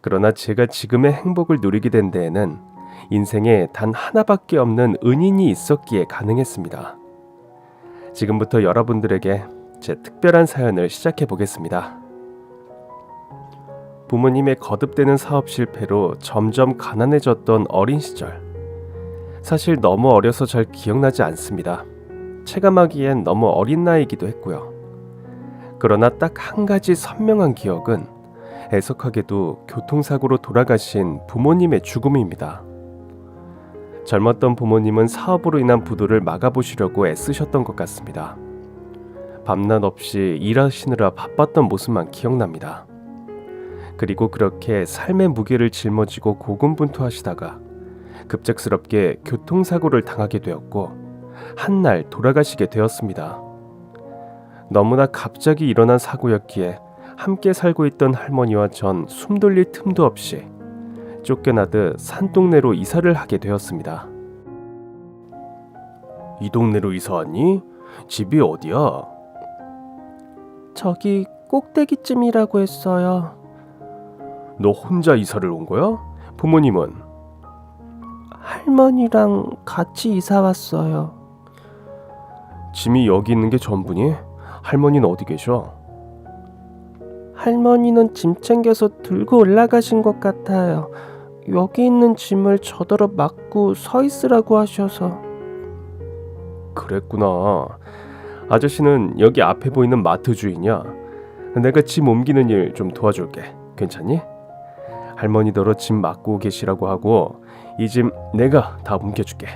그러나 제가 지금의 행복을 누리게 된 데에는 인생에 단 하나밖에 없는 은인이 있었기에 가능했습니다. 지금부터 여러분들에게 제 특별한 사연을 시작해 보겠습니다. 부모님의 거듭되는 사업 실패로 점점 가난해졌던 어린 시절. 사실 너무 어려서 잘 기억나지 않습니다. 체감하기엔 너무 어린 나이이기도 했고요. 그러나 딱 한 가지 선명한 기억은 애석하게도 교통사고로 돌아가신 부모님의 죽음입니다. 젊었던 부모님은 사업으로 인한 부도를 막아보시려고 애쓰셨던 것 같습니다. 밤낮 없이 일하시느라 바빴던 모습만 기억납니다. 그리고 그렇게 삶의 무게를 짊어지고 고군분투하시다가 급작스럽게 교통사고를 당하게 되었고 한날 돌아가시게 되었습니다. 너무나 갑자기 일어난 사고였기에 함께 살고 있던 할머니와 전 숨 돌릴 틈도 없이 쫓겨나듯 산동네로 이사를 하게 되었습니다. 이 동네로 이사 왔니? 집이 어디야? 저기 꼭대기쯤이라고 했어요. 너 혼자 이사를 온 거야? 부모님은? 할머니랑 같이 이사 왔어요. 짐이 여기 있는 게 전부니? 할머니는 어디 계셔? 할머니는 짐 챙겨서 들고 올라가신 것 같아요. 여기 있는 짐을 저더러 막고 서 있으라고 하셔서. 그랬구나. 아저씨는 여기 앞에 보이는 마트 주인이야. 내가 짐 옮기는 일 좀 도와줄게. 괜찮니? 할머니더러 짐 맡고 계시라고 하고 이 짐 내가 다 옮겨줄게.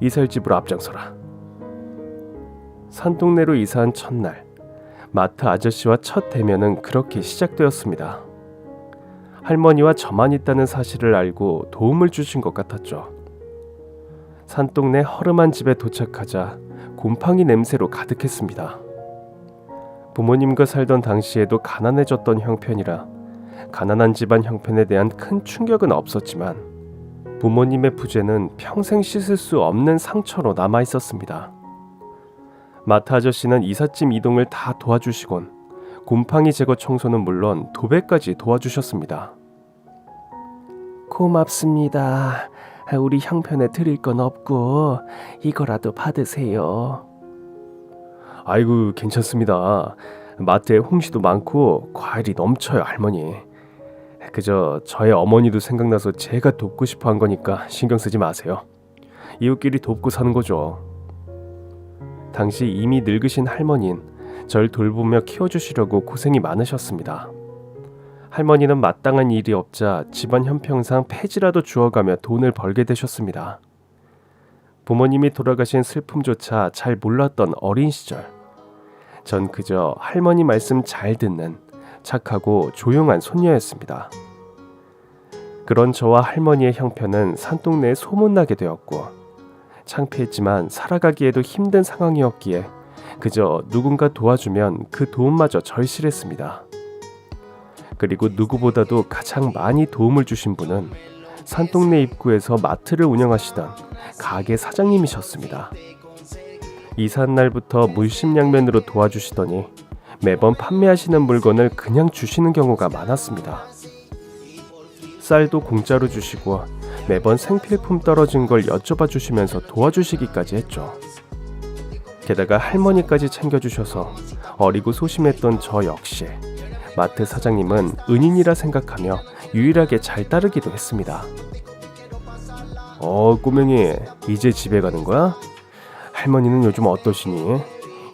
이사할 집으로 앞장서라. 산동네로 이사한 첫날, 마트 아저씨와 첫 대면은 그렇게 시작되었습니다. 할머니와 저만 있다는 사실을 알고 도움을 주신 것 같았죠. 산동네 허름한 집에 도착하자 곰팡이 냄새로 가득했습니다. 부모님과 살던 당시에도 가난해졌던 형편이라 가난한 집안 형편에 대한 큰 충격은 없었지만 부모님의 부재는 평생 씻을 수 없는 상처로 남아 있었습니다. 마트 아저씨는 이삿짐 이동을 다 도와주시곤 곰팡이 제거 청소는 물론 도배까지 도와주셨습니다. 고맙습니다. 우리 형편에 드릴 건 없고 이거라도 받으세요. 아이고 괜찮습니다. 마트에 홍시도 많고 과일이 넘쳐요 할머니. 그저 저의 어머니도 생각나서 제가 돕고 싶어 한 거니까 신경 쓰지 마세요. 이웃끼리 돕고 사는 거죠. 당시 이미 늙으신 할머니는 절 돌보며 키워주시려고 고생이 많으셨습니다. 할머니는 마땅한 일이 없자 집안 형평상 폐지라도 주워가며 돈을 벌게 되셨습니다. 부모님이 돌아가신 슬픔조차 잘 몰랐던 어린 시절, 전 그저 할머니 말씀 잘 듣는 착하고 조용한 손녀였습니다. 그런 저와 할머니의 형편은 산동네에 소문나게 되었고 창피했지만 살아가기에도 힘든 상황이었기에 그저 누군가 도와주면 그 도움마저 절실했습니다. 그리고 누구보다도 가장 많이 도움을 주신 분은 산동네 입구에서 마트를 운영하시던 가게 사장님이셨습니다. 이사한 날부터 물심양면으로 도와주시더니 매번 판매하시는 물건을 그냥 주시는 경우가 많았습니다. 쌀도 공짜로 주시고 매번 생필품 떨어진 걸 여쭤봐 주시면서 도와주시기까지 했죠. 게다가 할머니까지 챙겨주셔서 어리고 소심했던 저 역시 마트 사장님은 은인이라 생각하며 유일하게 잘 따르기도 했습니다. 꼬맹이 이제 집에 가는 거야? 할머니는 요즘 어떠시니?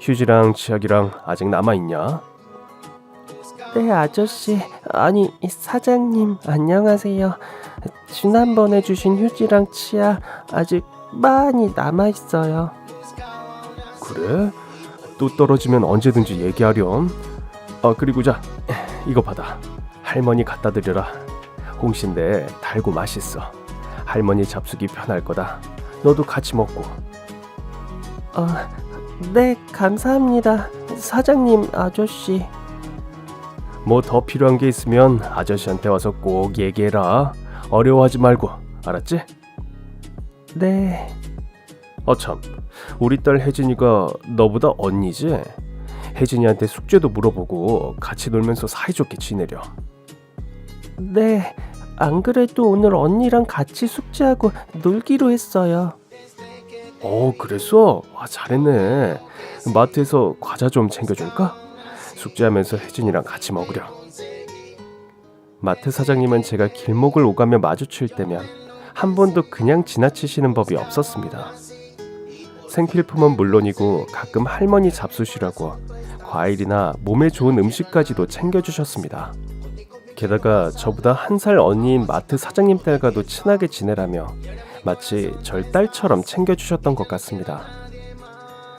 휴지랑 치약이랑 아직 남아있냐? 네, 아저씨, 아니 사장님 안녕하세요. 지난번에 주신 휴지랑 치약 아직 많이 남아있어요. 그래? 또 떨어지면 언제든지 얘기하렴. 그리고 자, 이거 받아. 할머니 갖다 드려라. 홍시인데 달고 맛있어. 할머니 잡수기 편할 거다. 너도 같이 먹고. 네, 감사합니다. 사장님, 아저씨. 뭐 더 필요한 게 있으면 아저씨한테 와서 꼭 얘기해라. 어려워하지 말고, 알았지? 네. 참, 우리 딸 혜진이가 너보다 언니지? 혜진이한테 숙제도 물어보고 같이 놀면서 사이좋게 지내려. 네, 안 그래도 오늘 언니랑 같이 숙제하고 놀기로 했어요. 그랬어? 잘했네. 마트에서 과자 좀 챙겨줄까? 숙제하면서 혜진이랑 같이 먹으려. 마트 사장님은 제가 길목을 오가며 마주칠 때면 한 번도 그냥 지나치시는 법이 없었습니다. 생필품은 물론이고 가끔 할머니 잡수시라고 과일이나 몸에 좋은 음식까지도 챙겨주셨습니다. 게다가 저보다 한 살 언니인 마트 사장님 딸과도 친하게 지내라며 마치 절 딸처럼 챙겨주셨던 것 같습니다.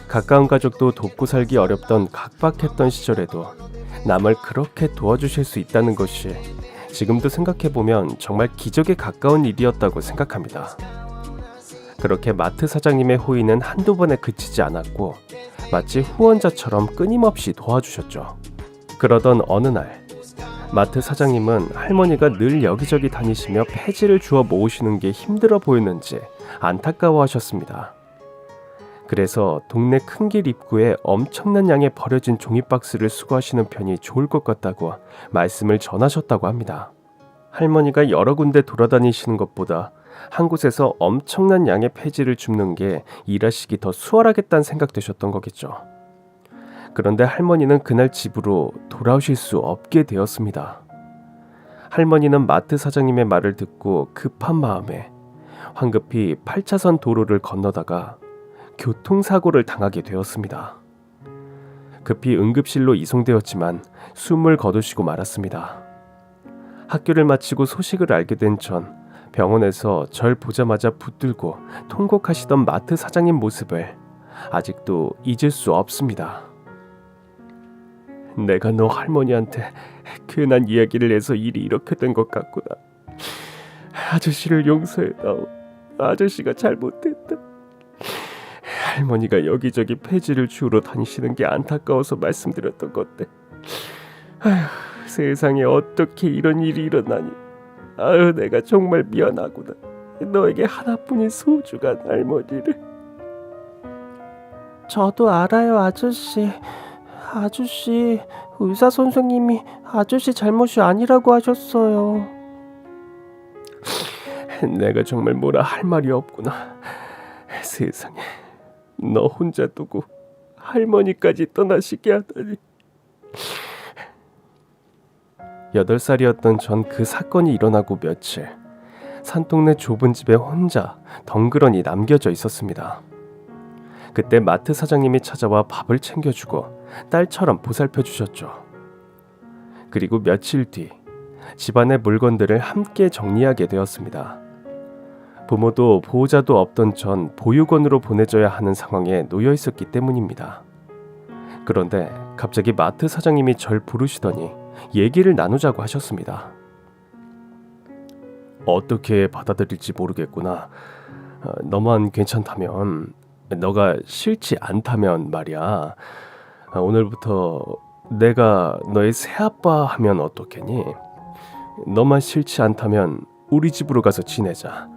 가까운 가족도 돕고 살기 어렵던 각박했던 시절에도 남을 그렇게 도와주실 수 있다는 것이 지금도 생각해보면 정말 기적에 가까운 일이었다고 생각합니다. 그렇게 마트 사장님의 호의는 한두 번에 그치지 않았고 마치 후원자처럼 끊임없이 도와주셨죠. 그러던 어느 날 마트 사장님은 할머니가 늘 여기저기 다니시며 폐지를 주워 모으시는 게 힘들어 보였는지 안타까워하셨습니다. 그래서 동네 큰 길 입구에 엄청난 양의 버려진 종이박스를 수거하시는 편이 좋을 것 같다고 말씀을 전하셨다고 합니다. 할머니가 여러 군데 돌아다니시는 것보다 한 곳에서 엄청난 양의 폐지를 줍는 게 일하시기 더 수월하겠다는 생각되셨던 거겠죠. 그런데 할머니는 그날 집으로 돌아오실 수 없게 되었습니다. 할머니는 마트 사장님의 말을 듣고 급한 마음에 황급히 8차선 도로를 건너다가 교통사고를 당하게 되었습니다. 급히 응급실로 이송되었지만 숨을 거두시고 말았습니다. 학교를 마치고 소식을 알게 된 전 병원에서 절 보자마자 붙들고 통곡하시던 마트 사장님 모습을 아직도 잊을 수 없습니다. 내가 너 할머니한테 괜한 이야기를 해서 일이 이렇게 된 것 같구나. 아저씨를 용서해다오. 아저씨가 잘못했다. 할머니가 여기저기 폐지를 주우러 다니시는 게 안타까워서 말씀드렸던 건데 아휴, 세상에 어떻게 이런 일이 일어나니. 아유, 내가 정말 미안하구나. 너에게 하나뿐인 소중한 할머니를. 저도 알아요, 아저씨. 아저씨, 의사 선생님이 아저씨 잘못이 아니라고 하셨어요. 내가 정말 뭐라 할 말이 없구나. 세상에, 너 혼자 두고 할머니까지 떠나시게 하다니. 8살이었던 전 그 사건이 일어나고 며칠 산동네 좁은 집에 혼자 덩그러니 남겨져 있었습니다. 그때 마트 사장님이 찾아와 밥을 챙겨주고 딸처럼 보살펴 주셨죠. 그리고 며칠 뒤 집안의 물건들을 함께 정리하게 되었습니다. 부모도 보호자도 없던 전 보육원으로 보내줘야 하는 상황에 놓여 있었기 때문입니다. 그런데 갑자기 마트 사장님이 절 부르시더니 얘기를 나누자고 하셨습니다. 어떻게 받아들일지 모르겠구나. 너만 괜찮다면, 너가 싫지 않다면 말이야. 오늘부터 내가 너의 새아빠 하면 어떻겠니? 너만 싫지 않다면 우리 집으로 가서 지내자.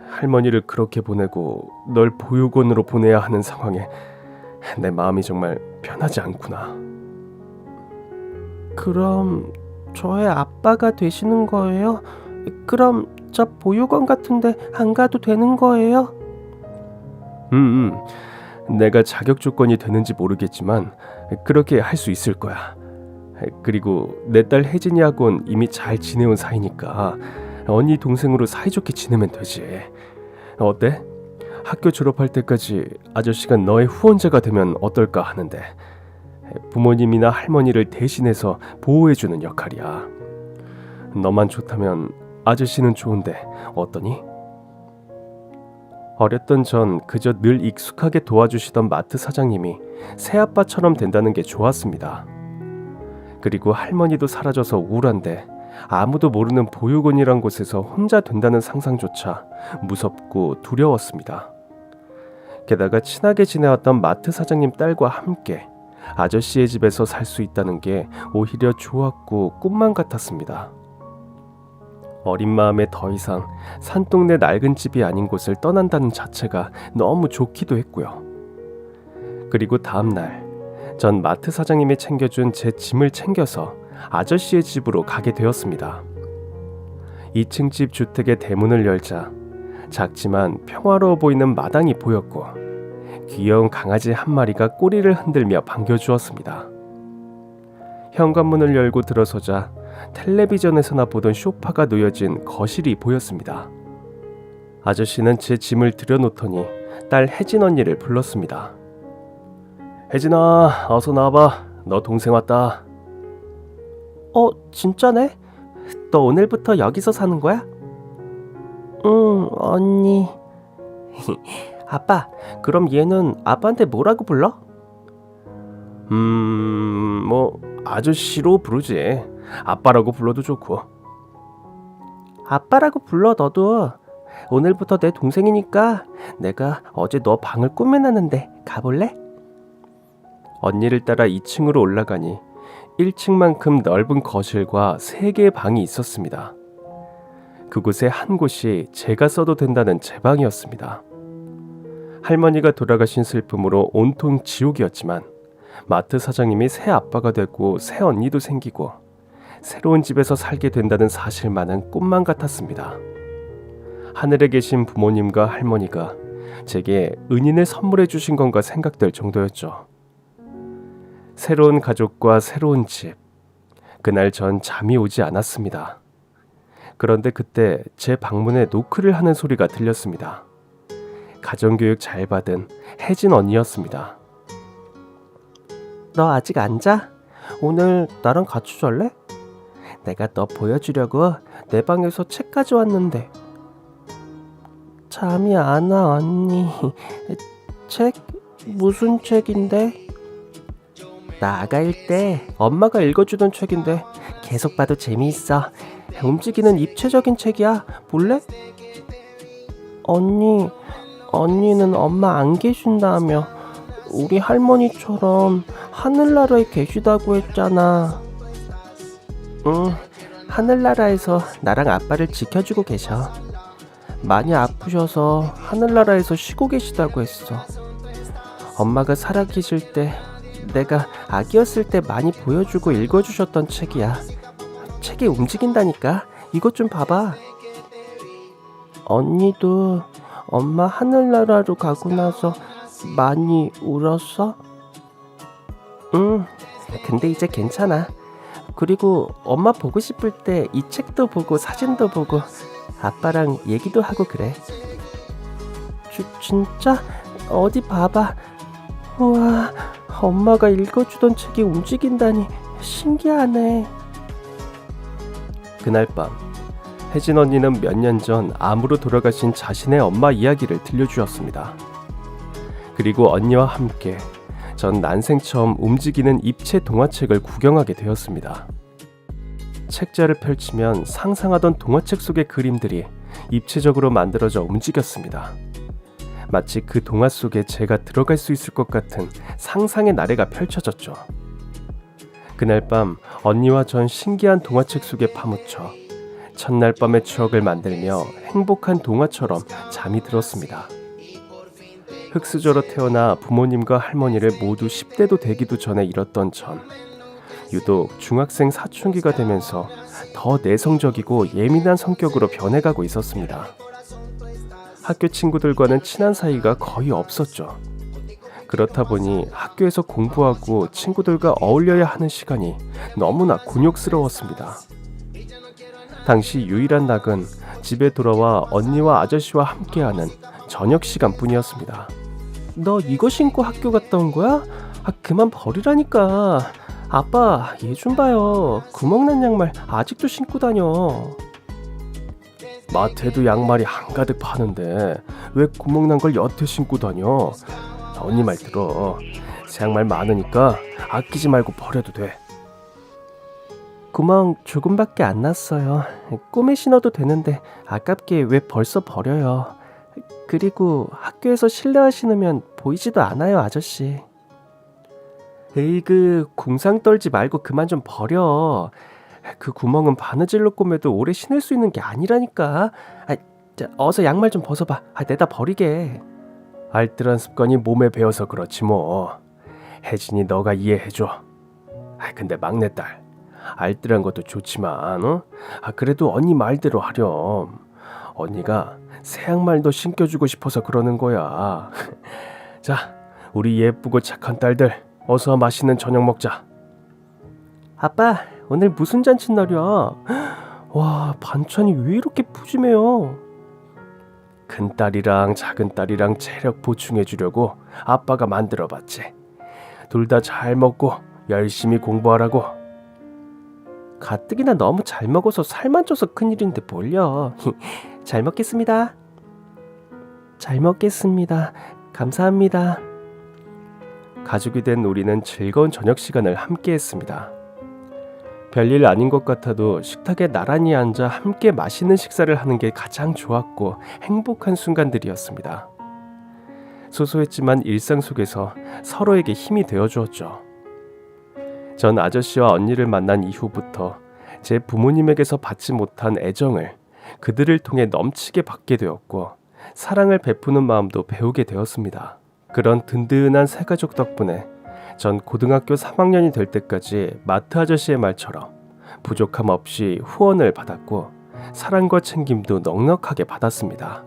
할머니를 그렇게 보내고 널 보육원으로 보내야 하는 상황에 내 마음이 정말 편하지 않구나. 그럼 저의 아빠가 되시는 거예요? 그럼 저 보육원 같은데 안 가도 되는 거예요? 내가 자격 조건이 되는지 모르겠지만 그렇게 할 수 있을 거야. 그리고 내 딸 혜진이하고는 이미 잘 지내온 사이니까 언니 동생으로 사이좋게 지내면 되지. 어때? 학교 졸업할 때까지 아저씨가 너의 후원자가 되면 어떨까 하는데, 부모님이나 할머니를 대신해서 보호해주는 역할이야. 너만 좋다면 아저씨는 좋은데 어떠니? 어렸던 전 그저 늘 익숙하게 도와주시던 마트 사장님이 새아빠처럼 된다는 게 좋았습니다. 그리고 할머니도 사라져서 우울한데 아무도 모르는 보육원이란 곳에서 혼자 된다는 상상조차 무섭고 두려웠습니다. 게다가 친하게 지내왔던 마트 사장님 딸과 함께 아저씨의 집에서 살 수 있다는 게 오히려 좋았고 꿈만 같았습니다. 어린 마음에 더 이상 산동네 낡은 집이 아닌 곳을 떠난다는 자체가 너무 좋기도 했고요. 그리고 다음날 전 마트 사장님이 챙겨준 제 짐을 챙겨서 아저씨의 집으로 가게 되었습니다. 2층 집 주택의 대문을 열자 작지만 평화로워 보이는 마당이 보였고 귀여운 강아지 한 마리가 꼬리를 흔들며 반겨주었습니다. 현관문을 열고 들어서자 텔레비전에서나 보던 소파가 놓여진 거실이 보였습니다. 아저씨는 제 짐을 들여놓더니 딸 혜진 언니를 불렀습니다. 혜진아, 어서 나와봐. 너 동생 왔다. 진짜네? 너 오늘부터 여기서 사는 거야? 응, 언니. 아빠, 그럼 얘는 아빠한테 뭐라고 불러? 뭐 아저씨로 부르지. 아빠라고 불러도 좋고. 아빠라고 불러, 너도. 오늘부터 내 동생이니까 내가 어제 너 방을 꾸며놨는데 가볼래? 언니를 따라 2층으로 올라가니 1층만큼 넓은 거실과 3개의 방이 있었습니다. 그곳의 한 곳이 제가 써도 된다는 제 방이었습니다. 할머니가 돌아가신 슬픔으로 온통 지옥이었지만 마트 사장님이 새 아빠가 되고 새 언니도 생기고 새로운 집에서 살게 된다는 사실만은 꿈만 같았습니다. 하늘에 계신 부모님과 할머니가 제게 은인을 선물해 주신 건가 생각될 정도였죠. 새로운 가족과 새로운 집. 그날 전 잠이 오지 않았습니다. 그런데 그때 제 방문에 노크를 하는 소리가 들렸습니다. 가정교육 잘 받은 혜진 언니였습니다. 너 아직 안 자? 오늘 나랑 같이 잘래? 내가 너 보여주려고 내 방에서 책 가져왔는데. 잠이 안 와, 언니. 책? 무슨 책인데? 나 아가일 때 엄마가 읽어주던 책인데 계속 봐도 재미있어. 움직이는 입체적인 책이야. 볼래? 언니는 엄마 안 계신다며. 우리 할머니처럼 하늘나라에 계시다고 했잖아. 응, 하늘나라에서 나랑 아빠를 지켜주고 계셔. 많이 아프셔서 하늘나라에서 쉬고 계시다고 했어. 엄마가 살아계실 때 내가 아기였을 때 많이 보여주고 읽어주셨던 책이야. 책이 움직인다니까. 이것 좀 봐봐. 언니도 엄마 하늘나라로 가고 나서 많이 울었어? 응, 근데 이제 괜찮아. 그리고 엄마 보고 싶을 때 이 책도 보고 사진도 보고 아빠랑 얘기도 하고 그래. 진짜? 어디 봐봐. 우와, 엄마가 읽어주던 책이 움직인다니 신기하네. 그날 밤 혜진 언니는 몇 년 전 암으로 돌아가신 자신의 엄마 이야기를 들려주었습니다. 그리고 언니와 함께 전 난생 처음 움직이는 입체 동화책을 구경하게 되었습니다. 책자를 펼치면 상상하던 동화책 속의 그림들이 입체적으로 만들어져 움직였습니다. 마치 그 동화 속에 제가 들어갈 수 있을 것 같은 상상의 나래가 펼쳐졌죠. 그날 밤 언니와 전 신기한 동화책 속에 파묻혀 첫날 밤의 추억을 만들며 행복한 동화처럼 잠이 들었습니다. 흙수저로 태어나 부모님과 할머니를 모두 10대도 되기도 전에 잃었던 전, 유독 중학생 사춘기가 되면서 더 내성적이고 예민한 성격으로 변해가고 있었습니다. 학교 친구들과는 친한 사이가 거의 없었죠. 그렇다 보니 학교에서 공부하고 친구들과 어울려야 하는 시간이 너무나 곤욕스러웠습니다. 당시 유일한 낙은 집에 돌아와 언니와 아저씨와 함께하는 저녁 시간뿐이었습니다. 너 이거 신고 학교 갔다 온 거야? 그만 버리라니까. 아빠, 얘 좀 봐요. 구멍난 양말 아직도 신고 다녀. 마트에도 양말이 한가득 파는데 왜 구멍난 걸 여태 신고 다녀? 언니 말 들어. 새 양말 많으니까 아끼지 말고 버려도 돼. 구멍 조금밖에 안 났어요. 꿈에 신어도 되는데 아깝게 왜 벌써 버려요. 그리고 학교에서 실내화 신으면 보이지도 않아요, 아저씨. 에이그, 궁상 떨지 말고 그만 좀 버려. 그 구멍은 바느질로 꼬매도 오래 신을 수 있는 게 아니라니까. 어서 양말 좀 벗어봐. 내다 버리게. 알뜰한 습관이 몸에 배어서 그렇지 뭐. 혜진이 너가 이해해줘. 근데 막내딸, 알뜰한 것도 좋지만 그래도 언니 말대로 하렴. 언니가 새 양말도 신겨주고 싶어서 그러는 거야. 자, 우리 예쁘고 착한 딸들 어서 맛있는 저녁 먹자. 아빠, 오늘 무슨 잔칫날이야? 와, 반찬이 왜 이렇게 푸짐해요? 큰딸이랑 작은딸이랑 체력 보충해 주려고 아빠가 만들어봤지. 둘 다 잘 먹고 열심히 공부하라고. 가뜩이나 너무 잘 먹어서 살만 쪄서 큰일인데 뭘요. 잘 먹겠습니다. 잘 먹겠습니다. 감사합니다. 가족이 된 우리는 즐거운 저녁 시간을 함께 했습니다. 별일 아닌 것 같아도 식탁에 나란히 앉아 함께 맛있는 식사를 하는 게 가장 좋았고 행복한 순간들이었습니다. 소소했지만 일상 속에서 서로에게 힘이 되어 주었죠. 전 아저씨와 언니를 만난 이후부터 제 부모님에게서 받지 못한 애정을 그들을 통해 넘치게 받게 되었고 사랑을 베푸는 마음도 배우게 되었습니다. 그런 든든한 새 가족 덕분에 전 고등학교 3학년이 될 때까지 마트 아저씨의 말처럼 부족함 없이 후원을 받았고 사랑과 챙김도 넉넉하게 받았습니다.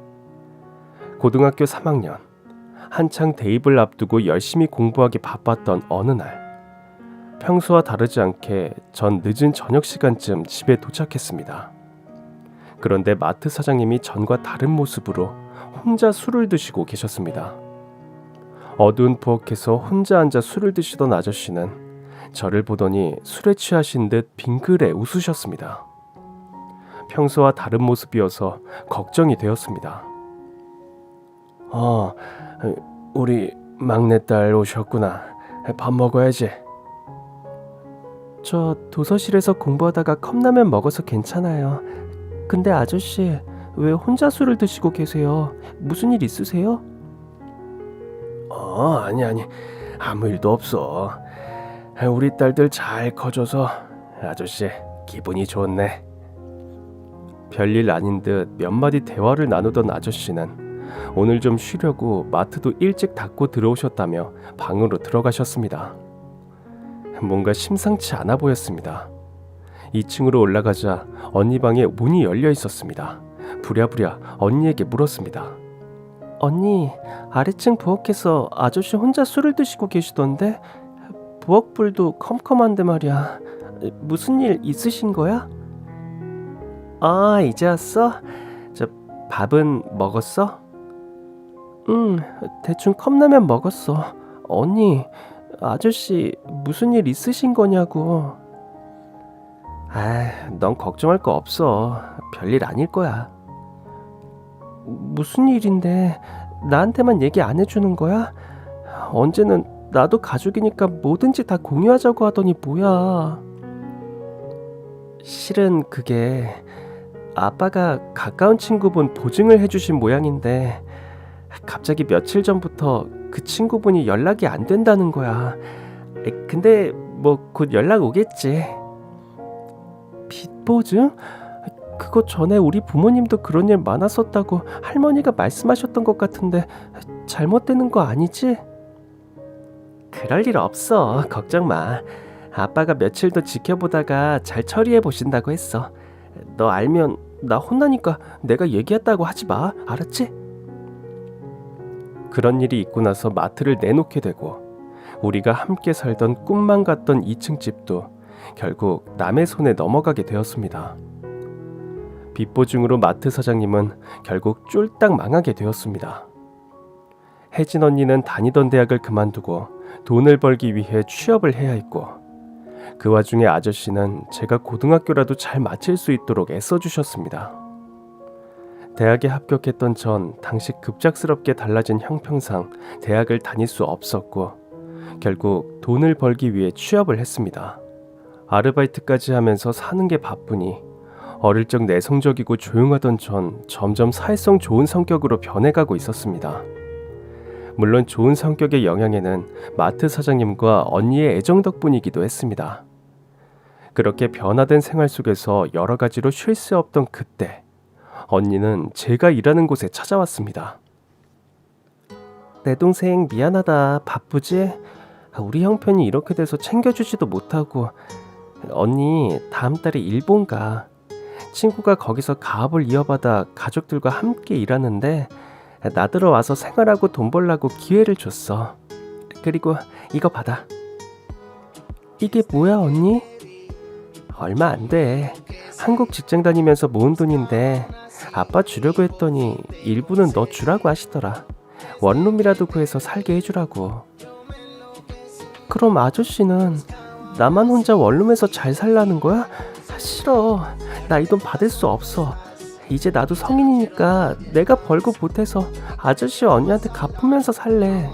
고등학교 3학년, 한창 대입을 앞두고 열심히 공부하기 바빴던 어느 날, 평소와 다르지 않게 전 늦은 저녁 시간쯤 집에 도착했습니다. 그런데 마트 사장님이 전과 다른 모습으로 혼자 술을 드시고 계셨습니다. 어두운 부엌에서 혼자 앉아 술을 드시던 아저씨는 저를 보더니 술에 취하신 듯 빙그레 웃으셨습니다. 평소와 다른 모습이어서 걱정이 되었습니다. 우리 막내딸 오셨구나. 밥 먹어야지. 저 도서실에서 공부하다가 컵라면 먹어서 괜찮아요. 근데 아저씨, 왜 혼자 술을 드시고 계세요? 무슨 일 있으세요? 아니 아무 일도 없어. 우리 딸들 잘 커져서 아저씨 기분이 좋네. 별일 아닌 듯 몇 마디 대화를 나누던 아저씨는 오늘 좀 쉬려고 마트도 일찍 닫고 들어오셨다며 방으로 들어가셨습니다. 뭔가 심상치 않아 보였습니다. 2층으로 올라가자 언니 방에 문이 열려 있었습니다. 부랴부랴 언니에게 물었습니다. 언니, 아래층 부엌에서 아저씨 혼자 술을 드시고 계시던데 부엌불도 컴컴한데 말이야. 무슨 일 있으신 거야? 이제 왔어? 저 밥은 먹었어? 응, 대충 컵라면 먹었어. 언니, 아저씨 무슨 일 있으신 거냐고. 넌 걱정할 거 없어. 별일 아닐 거야. 무슨 일인데 나한테만 얘기 안 해주는 거야? 언제는 나도 가족이니까 뭐든지 다 공유하자고 하더니 뭐야. 실은 그게 아빠가 가까운 친구분 보증을 해주신 모양인데 갑자기 며칠 전부터 그 친구분이 연락이 안 된다는 거야. 근데 뭐 곧 연락 오겠지. 빚 보증? 그거 전에 우리 부모님도 그런 일 많았었다고 할머니가 말씀하셨던 것 같은데 잘못되는 거 아니지? 그럴 일 없어. 걱정 마. 아빠가 며칠 더 지켜보다가 잘 처리해 보신다고 했어. 너 알면 나 혼나니까 내가 얘기했다고 하지 마. 알았지? 그런 일이 있고 나서 마트를 내놓게 되고 우리가 함께 살던 꿈만 같던 2층 집도 결국 남의 손에 넘어가게 되었습니다. 빚보증으로 마트 사장님은 결국 쫄딱 망하게 되었습니다. 혜진 언니는 다니던 대학을 그만두고 돈을 벌기 위해 취업을 해야 했고 그 와중에 아저씨는 제가 고등학교라도 잘 마칠 수 있도록 애써주셨습니다. 대학에 합격했던 전 당시 급작스럽게 달라진 형평상 대학을 다닐 수 없었고 결국 돈을 벌기 위해 취업을 했습니다. 아르바이트까지 하면서 사는 게 바쁘니 어릴 적 내성적이고 조용하던 전 점점 사회성 좋은 성격으로 변해가고 있었습니다. 물론 좋은 성격의 영향에는 마트 사장님과 언니의 애정 덕분이기도 했습니다. 그렇게 변화된 생활 속에서 여러 가지로 쉴 새 없던 그때 언니는 제가 일하는 곳에 찾아왔습니다. 내 동생 미안하다. 바쁘지? 우리 형편이 이렇게 돼서 챙겨주지도 못하고 언니 다음 달에 일본 가. 친구가 거기서 가업을 이어받아 가족들과 함께 일하는데 나들어 와서 생활하고 돈 벌라고 기회를 줬어. 그리고 이거 받아. 이게 뭐야 언니? 얼마 안 돼. 한국 직장 다니면서 모은 돈인데 아빠 주려고 했더니 일부는 너 주라고 하시더라. 원룸이라도 구해서 살게 해주라고. 그럼 아저씨는 나만 혼자 원룸에서 잘 살라는 거야? 싫어. 나 이 돈 받을 수 없어. 이제 나도 성인이니까 내가 벌고 보태서 아저씨 언니한테 갚으면서 살래.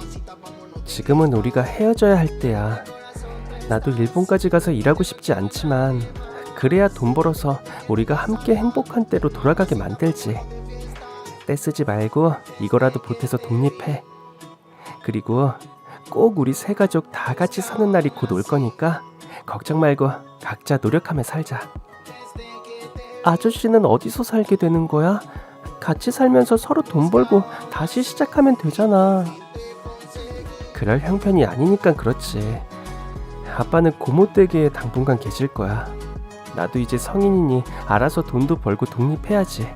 지금은 우리가 헤어져야 할 때야. 나도 일본까지 가서 일하고 싶지 않지만 그래야 돈 벌어서 우리가 함께 행복한 때로 돌아가게 만들지. 떼쓰지 말고 이거라도 보태서 독립해. 그리고 꼭 우리 세 가족 다 같이 사는 날이 곧 올 거니까 걱정 말고 각자 노력하며 살자. 아저씨는 어디서 살게 되는 거야? 같이 살면서 서로 돈 벌고 다시 시작하면 되잖아. 그럴 형편이 아니니까 그렇지. 아빠는 고모댁에 당분간 계실 거야. 나도 이제 성인이니 알아서 돈도 벌고 독립해야지.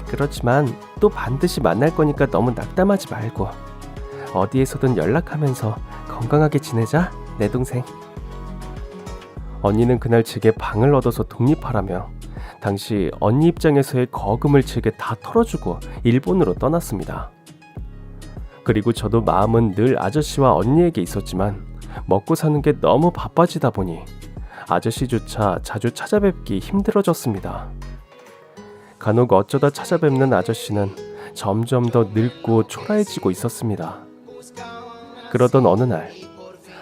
그렇지만 또 반드시 만날 거니까 너무 낙담하지 말고 어디에서든 연락하면서 건강하게 지내자, 내 동생. 언니는 그날 제게 방을 얻어서 독립하라며 당시 언니 입장에서의 거금을 제게 다 털어주고 일본으로 떠났습니다. 그리고 저도 마음은 늘 아저씨와 언니에게 있었지만 먹고 사는 게 너무 바빠지다 보니 아저씨조차 자주 찾아뵙기 힘들어졌습니다. 간혹 어쩌다 찾아뵙는 아저씨는 점점 더 늙고 초라해지고 있었습니다. 그러던 어느 날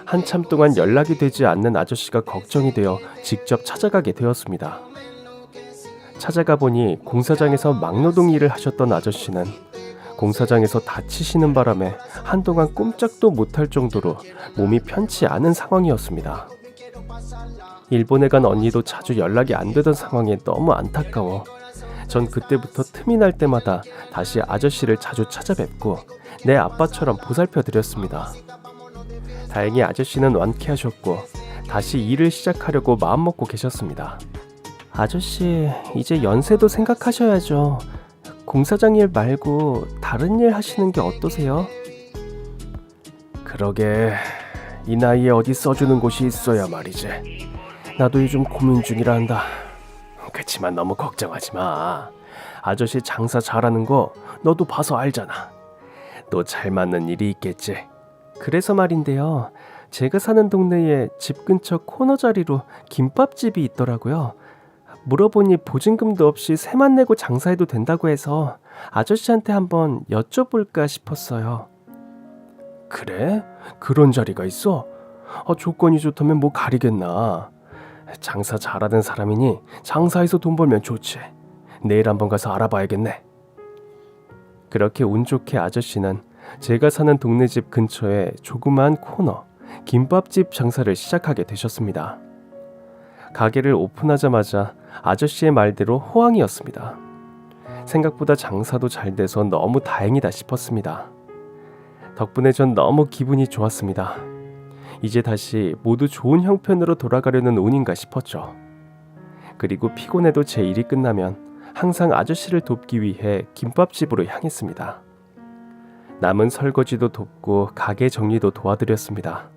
한참 동안 연락이 되지 않는 아저씨가 걱정이 되어 직접 찾아가게 되었습니다. 찾아가 보니 공사장에서 막노동 일을 하셨던 아저씨는 공사장에서 다치시는 바람에 한동안 꼼짝도 못할 정도로 몸이 편치 않은 상황이었습니다. 일본에 간 언니도 자주 연락이 안 되던 상황에 너무 안타까워 전 그때부터 틈이 날 때마다 다시 아저씨를 자주 찾아뵙고 내 아빠처럼 보살펴 드렸습니다. 다행히 아저씨는 완쾌하셨고 다시 일을 시작하려고 마음먹고 계셨습니다. 아저씨, 이제 연세도 생각하셔야죠. 공사장 일 말고 다른 일 하시는 게 어떠세요? 그러게, 이 나이에 어디 써주는 곳이 있어야 말이지. 나도 요즘 고민 중이란다. 그치만 너무 걱정하지 마. 아저씨 장사 잘하는 거 너도 봐서 알잖아. 또 잘 맞는 일이 있겠지. 그래서 말인데요. 제가 사는 동네에 집 근처 코너 자리로 김밥집이 있더라고요. 물어보니 보증금도 없이 세만 내고 장사해도 된다고 해서 아저씨한테 한번 여쭤볼까 싶었어요. 그래? 그런 자리가 있어? 조건이 좋다면 뭐 가리겠나. 장사 잘하는 사람이니 장사해서 돈 벌면 좋지. 내일 한번 가서 알아봐야겠네. 그렇게 운 좋게 아저씨는 제가 사는 동네 집 근처에 조그마한 코너 김밥집 장사를 시작하게 되셨습니다. 가게를 오픈하자마자 아저씨의 말대로 호황이었습니다. 생각보다 장사도 잘 돼서 너무 다행이다 싶었습니다. 덕분에 전 너무 기분이 좋았습니다. 이제 다시 모두 좋은 형편으로 돌아가려는 운인가 싶었죠. 그리고 피곤해도 제 일이 끝나면 항상 아저씨를 돕기 위해 김밥집으로 향했습니다. 남은 설거지도 돕고 가게 정리도 도와드렸습니다.